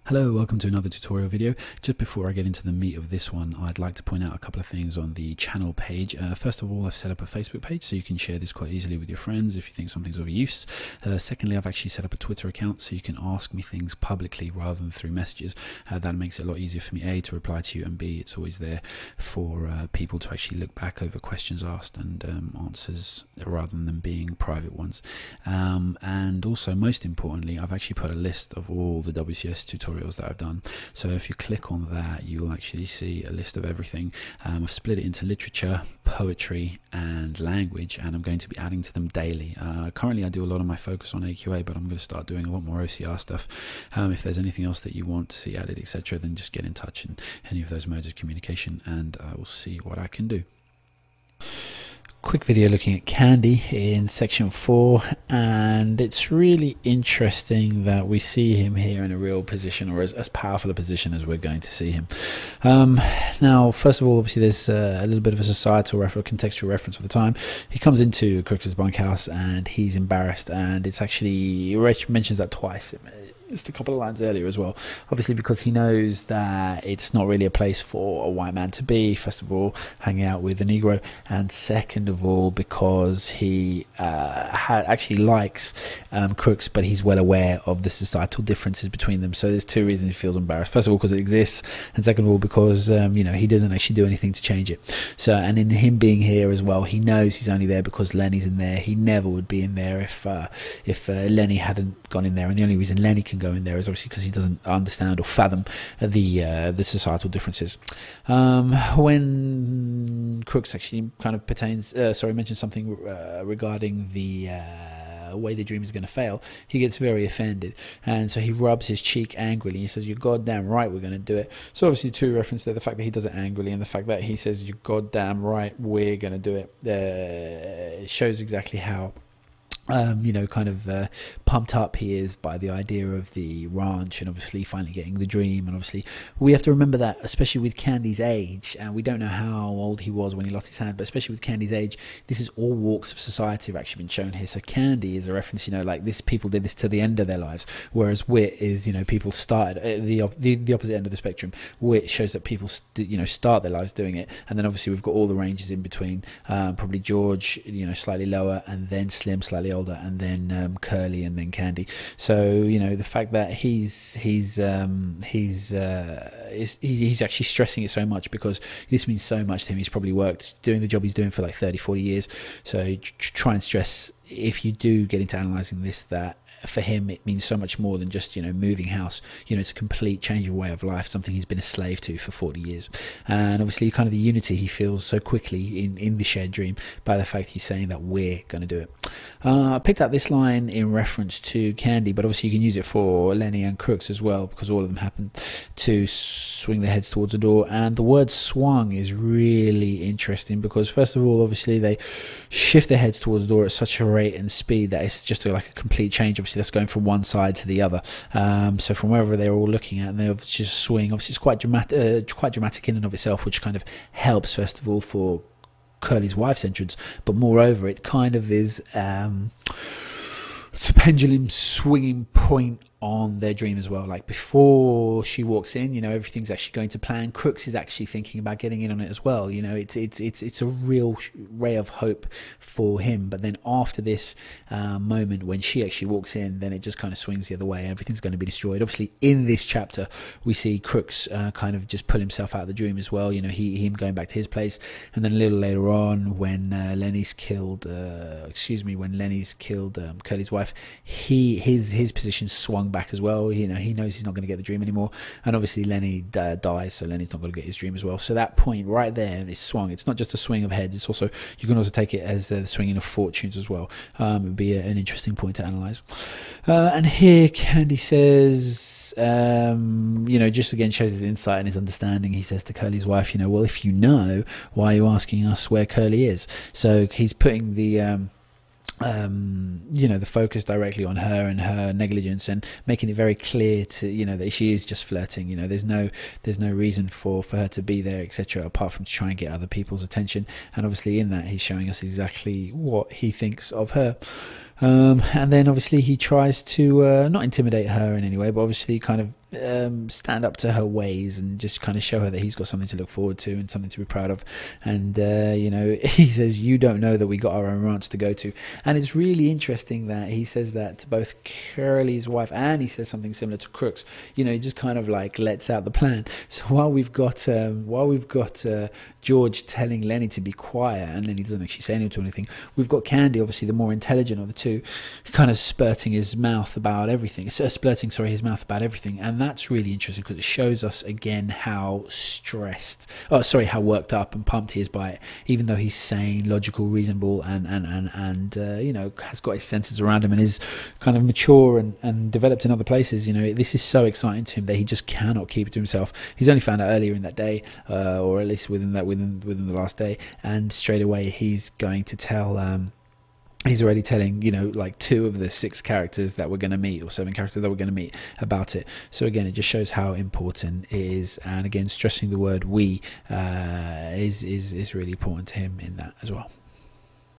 Hello, welcome to another tutorial video. Just before I get into the meat of this one, I'd like to point out a couple of things on the channel page. First of all, I've set up a Facebook page so you can share this quite easily with your friends if you think something's of use. Secondly, I've actually set up a Twitter account so you can ask me things publicly rather than through messages. That makes it a lot easier for me, A, to reply to you, and B, it's always there for people to actually look back over questions asked and answers rather than them being private ones. And also, most importantly, I've actually put a list of all the WCS tutorials that I've done. So if you click on that, you'll actually see a list of everything. I've split it into literature, poetry and language, and I'm going to be adding to them daily. Currently I do a lot of my focus on AQA, but I'm going to start doing a lot more OCR stuff. If there's anything else that you want to see added, etc., then just get in touch in any of those modes of communication and I will see what I can do. Quick video looking at Candy in section 4, and it's really interesting that we see him here in a real position, or as powerful a position as we're going to see him. Now, first of all, obviously there's a little bit of a societal reference, contextual reference for the time. He comes into Crooks's bunkhouse and he's embarrassed, and it's actually, Rach mentions that twice. Just a couple of lines earlier as well, obviously because he knows that it's not really a place for a white man to be, first of all hanging out with a Negro, and second of all because he actually likes Crooks, but he's well aware of the societal differences between them. So there's two reasons he feels embarrassed. First of all because it exists, and second of all because he doesn't actually do anything to change it. So, and in him being here as well, he knows he's only there because Lenny's in there. He never would be in there if Lenny hadn't gone in there, and the only reason Lenny can go in there is obviously because he doesn't understand or fathom the societal differences. When Crooks actually kind of mentions something regarding the way the dream is going to fail, he gets very offended, and so he rubs his cheek angrily. He says, "You're goddamn right, we're going to do it." So obviously two references there, the fact that he does it angrily and the fact that he says, "You're goddamn right, we're going to do it," it shows exactly how pumped up he is by the idea of the ranch and obviously finally getting the dream. And obviously we have to remember that, especially with Candy's age, and we don't know how old he was when he lost his hand, but especially with Candy's age, this is all walks of society have actually been shown here. So Candy is a reference, like this, people did this to the end of their lives, whereas Wit is, people started at the opposite end of the spectrum. Wit shows that people start their lives doing it, and then obviously we've got all the ranges in between, probably George slightly lower, and then Slim slightly older, and then Curly, and then Candy. So the fact that he's actually stressing it so much because this means so much to him. He's probably worked doing the job he's doing for like 30-40 years, so try and stress, if you do get into analysing this, that for him it means so much more than just moving house. It's a complete change of way of life, something he's been a slave to for 40 years, and obviously kind of the unity he feels so quickly in the shared dream by the fact he's saying that we're going to do it. I picked out this line in reference to Candy, but obviously you can use it for Lenny and Crooks as well, because all of them happen to swing their heads towards the door. And the word swung is really interesting because first of all, obviously they shift their heads towards the door at such a rate and speed that it's just like a complete change. Obviously that's going from one side to the other, so from wherever they're all looking at, and they'll just swing. Obviously it's quite dramatic in and of itself, which kind of helps first of all for Curly's wife's entrance, but moreover it kind of is it's a pendulum swinging point on their dream as well. Like before she walks in, everything's actually going to plan. Crooks is actually thinking about getting in on it as well. It's a real ray of hope for him. But then after this moment when she actually walks in, then it just kind of swings the other way. Everything's going to be destroyed. Obviously in this chapter we see Crooks kind of just pull himself out of the dream as well. Him going back to his place, and then a little later on when Lenny's killed Curly's wife, his position swung back as well. He knows he's not going to get the dream anymore, and obviously Lenny dies, so Lenny's not going to get his dream as well. So that point right there is swung. It's not just a swing of heads, it's also, you can also take it as the swinging of fortunes as well. It would be an interesting point to analyse. And here Candy says, just again shows his insight and his understanding. He says to Curly's wife, well, if you know, why are you asking us where Curly is? So he's putting the the focus directly on her and her negligence, and making it very clear to that she is just flirting. There's no reason for her to be there, etc., apart from to try and get other people's attention. And obviously in that he's showing us exactly what he thinks of her. And then obviously he tries to not intimidate her in any way, but obviously kind of stand up to her ways and just kind of show her that he's got something to look forward to and something to be proud of. And you know, he says, you don't know that we got our own ranch to go to. And it's really interesting that he says that to both Curly's wife, and he says something similar to Crooks. You know, he just kind of like lets out the plan. So while we've got George telling Lenny to be quiet, and Lenny doesn't actually say anything, we've got Candy, obviously the more intelligent of the two, kind of splurting his mouth about everything. His mouth about everything. And that's really interesting because it shows us again how how worked up and pumped he is by it, even though he's sane, logical, reasonable, and you know, has got his senses around him and is kind of mature and developed in other places. You know, this is so exciting to him that he just cannot keep it to himself. He's only found out earlier in that day, or at least within the last day, and straight away he's going to tell. He's already telling, you know, like 2 of the 6 characters that we're going to meet, or 7 characters that we're going to meet, about it. So again, it just shows how important it is, and again, stressing the word "we" is really important to him in that as well.